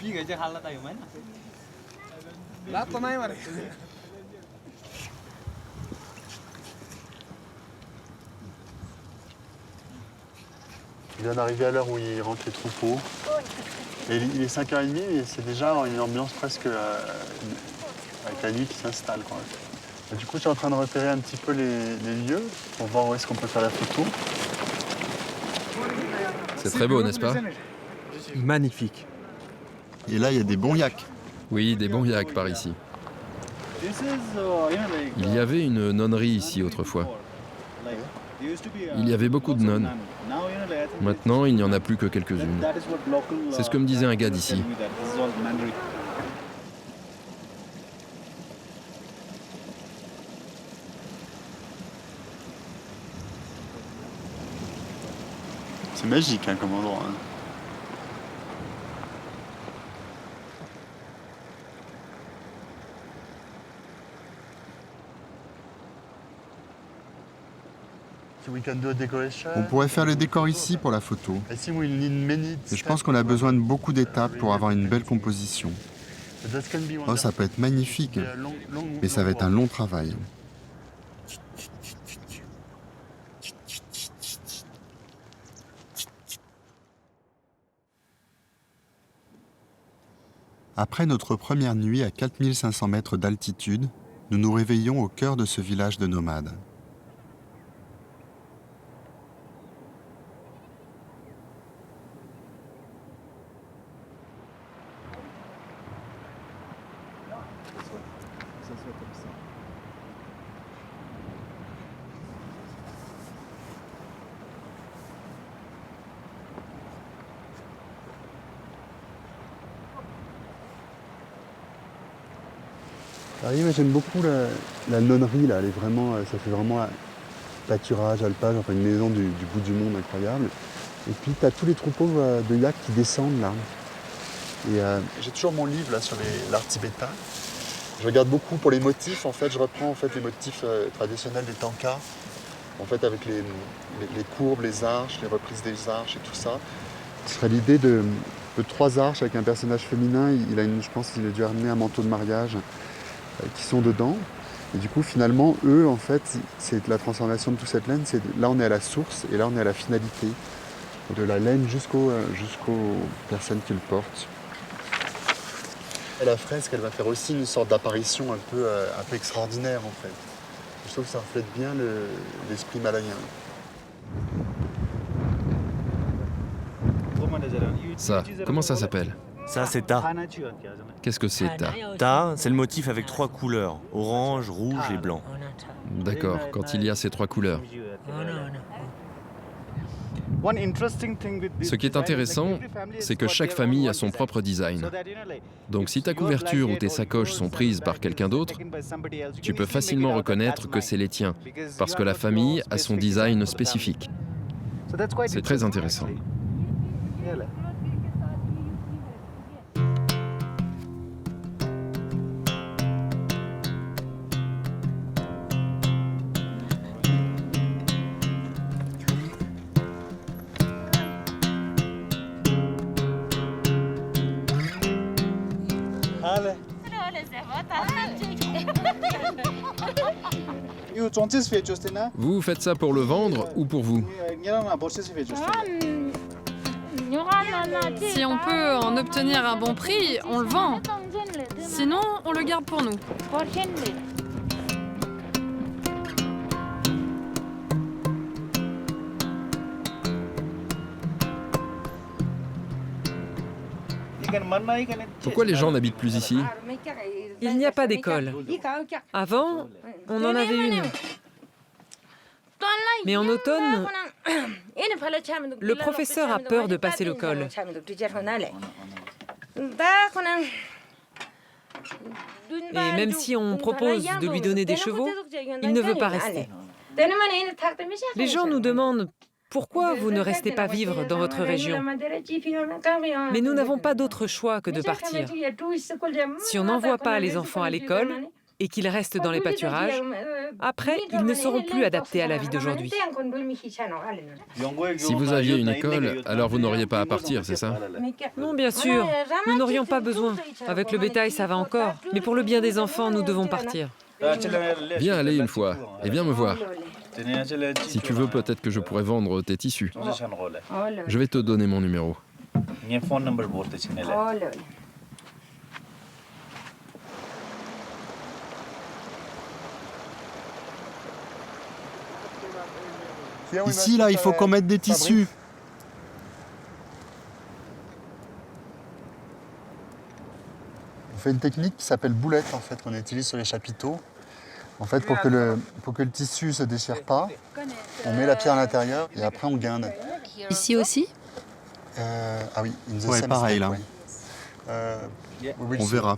Il vient d'arriver à l'heure où il rentre les troupeaux. Et il est 5h30 et c'est déjà une ambiance presque avec la nuit qui s'installe, quoi. Et du coup, je suis en train de repérer un petit peu les lieux pour voir où est-ce qu'on peut faire la photo. C'est très beau, n'est-ce pas? Magnifique. Et là, il y a des bons yaks. Oui, des bons yaks par ici. Il y avait une nonnerie ici autrefois. Il y avait beaucoup de nonnes. Maintenant, il n'y en a plus que quelques-unes. C'est ce que me disait un gars d'ici. C'est magique, hein, comme endroit. Hein. On pourrait faire le décor ici pour la photo. Et je pense qu'on a besoin de beaucoup d'étapes pour avoir une belle composition. Oh, ça peut être magnifique, mais ça va être un long travail. Après notre première nuit à 4500 mètres d'altitude, nous nous réveillons au cœur de ce village de nomades. Ah oui, mais j'aime beaucoup la nonnerie, là. Elle est vraiment, ça fait vraiment pâturage, alpage, enfin une maison du bout du monde incroyable. Et puis tu as tous les troupeaux de yaks qui descendent là. Et j'ai toujours mon livre là sur l'art tibétain. Je regarde beaucoup pour les motifs, en fait, je reprends en fait les motifs traditionnels des tankas, en fait avec les courbes, les arches, les reprises des arches et tout ça. Ce serait l'idée de 3 arches avec un personnage féminin. Je pense qu'il a dû ramener un manteau de mariage qui sont dedans. Et du coup, finalement, eux, en fait, c'est la transformation de toute cette laine. Là, on est à la source et là, on est à la finalité. De la laine jusqu'aux personnes qui le portent. Et la fresque, elle va faire aussi une sorte d'apparition un peu extraordinaire, en fait. Je trouve que ça reflète bien l'esprit malayen. Ça, comment ça s'appelle? Ça, c'est Ta. Qu'est-ce que c'est, Ta? Ta, c'est le motif avec 3 couleurs, orange, rouge et blanc. D'accord, quand il y a ces 3 couleurs. Ce qui est intéressant, c'est que chaque famille a son propre design. Donc si ta couverture ou tes sacoches sont prises par quelqu'un d'autre, tu peux facilement reconnaître que c'est les tiens, parce que la famille a son design spécifique. C'est très intéressant. Vous faites ça pour le vendre ou pour vous? Si on peut en obtenir un bon prix, on le vend. Sinon, on le garde pour nous. Pourquoi les gens n'habitent plus ici? Il n'y a pas d'école. Avant, on en avait une. Mais en automne, le professeur a peur de passer le col. Et même si on propose de lui donner des chevaux, il ne veut pas rester. Les gens nous demandent pourquoi vous ne restez pas vivre dans votre région. Mais nous n'avons pas d'autre choix que de partir. Si on n'envoie pas les enfants à l'école, et qu'ils restent dans les pâturages, après, ils ne seront plus adaptés à la vie d'aujourd'hui. Si vous aviez une école, alors vous n'auriez pas à partir, c'est ça? Non, bien sûr, nous n'aurions pas besoin. Avec le bétail, ça va encore. Mais pour le bien des enfants, nous devons partir. Viens aller une fois et viens me voir. Si tu veux, peut-être que je pourrais vendre tes tissus. Je vais te donner mon numéro. Ici, là, il faut qu'on mette des tissus. On fait une technique qui s'appelle boulette, en fait, qu'on utilise sur les chapiteaux. En fait, pour que le tissu ne se déchire pas, on met la pierre à l'intérieur et après on guinde. Ici aussi? Ah oui, in the Ouais, same pareil, step, là. oui. On verra.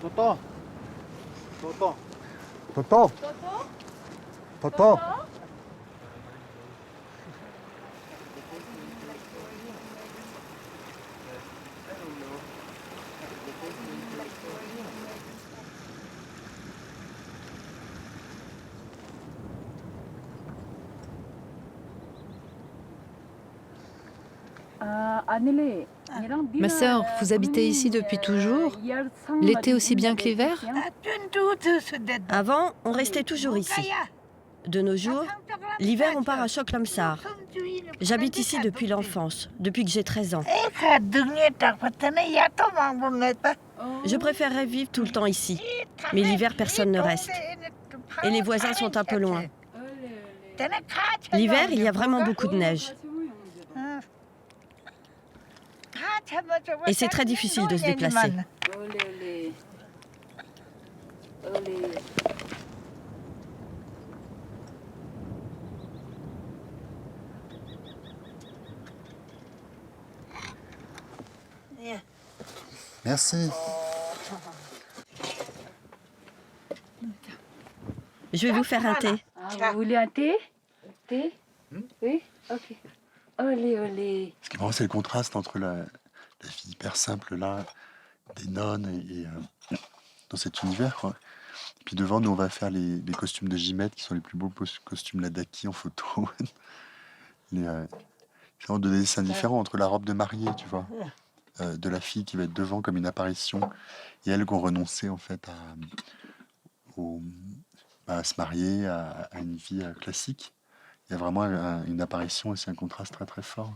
Toto. Toto. Toto. Ma sœur, vous habitez ici depuis toujours? L'été aussi bien que l'hiver? Avant, on restait toujours ici. De nos jours, l'hiver, on part à Choklamsar. J'habite ici depuis l'enfance, depuis que j'ai 13 ans. Je préférerais vivre tout le temps ici. Mais l'hiver, personne ne reste. Et les voisins sont un peu loin. L'hiver, il y a vraiment beaucoup de neige. Et c'est très difficile de se déplacer. Merci. Je vais vous faire un thé. Vous voulez un thé? Thé? Oui? Ok. Olé, olé. Ce qui est marrant, c'est le contraste entre la vie hyper simple, là, des nonnes et dans cet univers, quoi. Et puis devant, nous, on va faire les costumes de Gimette, qui sont les plus beaux costumes Ladaki en photo. C'est vraiment deux dessins différents entre la robe de mariée, tu vois, de la fille qui va être devant comme une apparition, et elle qui ont renoncé, en fait, à se marier, à une vie classique. Il y a vraiment une apparition et c'est un contraste très très fort.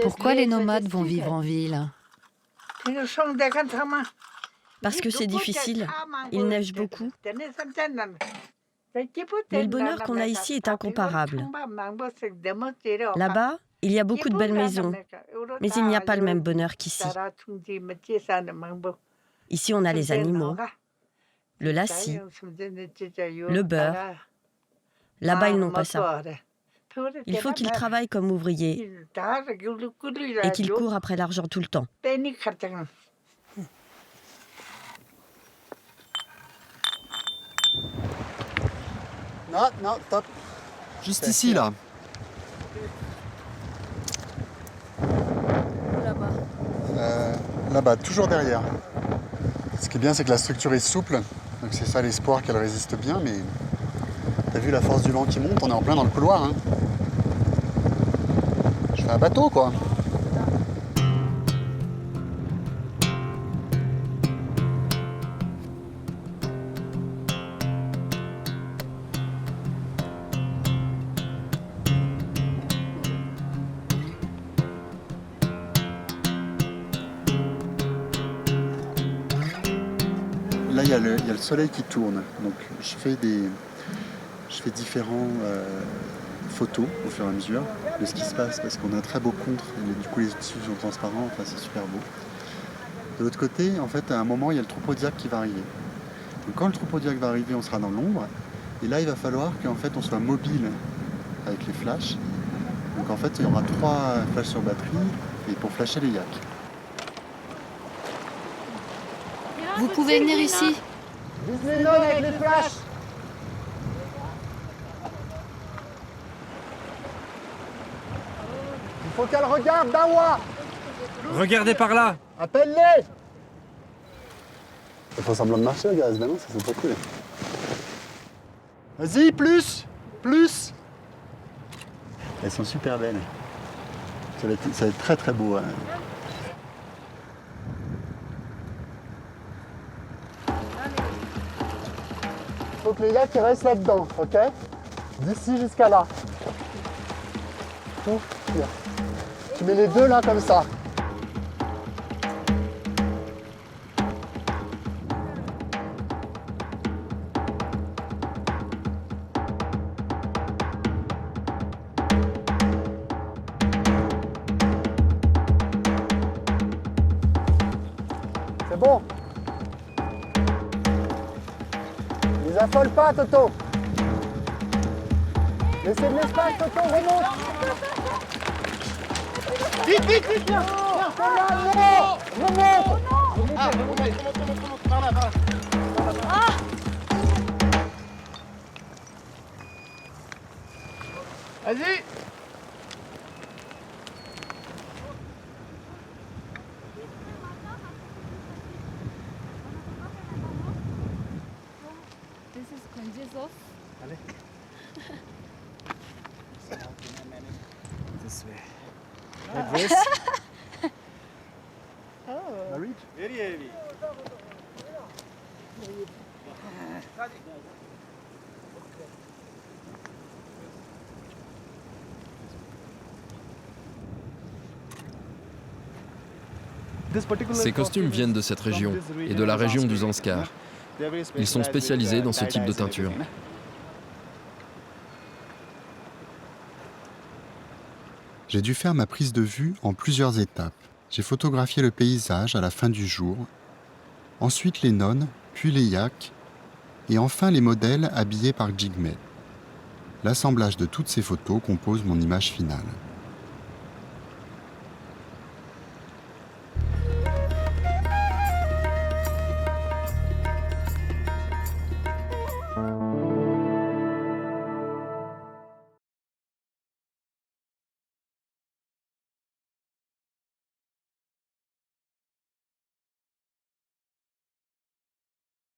Pourquoi les nomades vont vivre en ville? Parce que c'est difficile. Il neige beaucoup. Mais le bonheur qu'on a ici est incomparable. Là-bas, il y a beaucoup de belles maisons, mais il n'y a pas le même bonheur qu'ici. Ici, on a les animaux, le lassi, le beurre. Là-bas, ils n'ont pas ça. Il faut qu'ils travaillent comme ouvriers et qu'ils courent après l'argent tout le temps. Non, top. Juste ici, là. Là-bas, toujours derrière. Ce qui est bien, c'est que la structure est souple. Donc c'est ça l'espoir qu'elle résiste bien, mais t'as vu la force du vent qui monte, on est en plein dans le couloir. Hein. Je fais un bateau, quoi. Là, il y a le soleil qui tourne. Donc, je fais différents photos au fur et à mesure de ce qui se passe parce qu'on a un très beau contre. Et du coup, les tissus sont transparents. Enfin, c'est super beau. De l'autre côté, en fait, à un moment, il y a le troupeau d'yak qui va arriver. Donc, quand le troupeau d'yak va arriver, on sera dans l'ombre. Et là, il va falloir qu'en fait, on soit mobile avec les flashs. Donc, en fait, il y aura 3 flashs sur batterie et pour flasher les yaks. Vous pouvez venir ici. Vise les nonnes avec les flashs. Il faut qu'elle regarde Dawa. Regardez par là. Appelle-les. Ils font semblant de marcher, les gars, ben non, ça c'est pas cool. Vas-y, plus. Elles sont super belles. Ça va être très très beau. Hein. Faut que les gars qui restent là-dedans, ok? D'ici jusqu'à là. Tout, bien. Tu mets les deux là comme ça. C'est bon. Les affole pas, Toto. Laissez de l'espace, Toto, remonte. Vite, viens. Remonte. Ah, remonte, par là. Vas-y. Allez. This way. Like this. Married? Very heavy. Ces costumes viennent de cette région et de la région du Zanskar. Ils sont spécialisés dans ce type de teinture. J'ai dû faire ma prise de vue en plusieurs étapes. J'ai photographié le paysage à la fin du jour, ensuite les nonnes, puis les yaks, et enfin les modèles habillés par Jigme. L'assemblage de toutes ces photos compose mon image finale.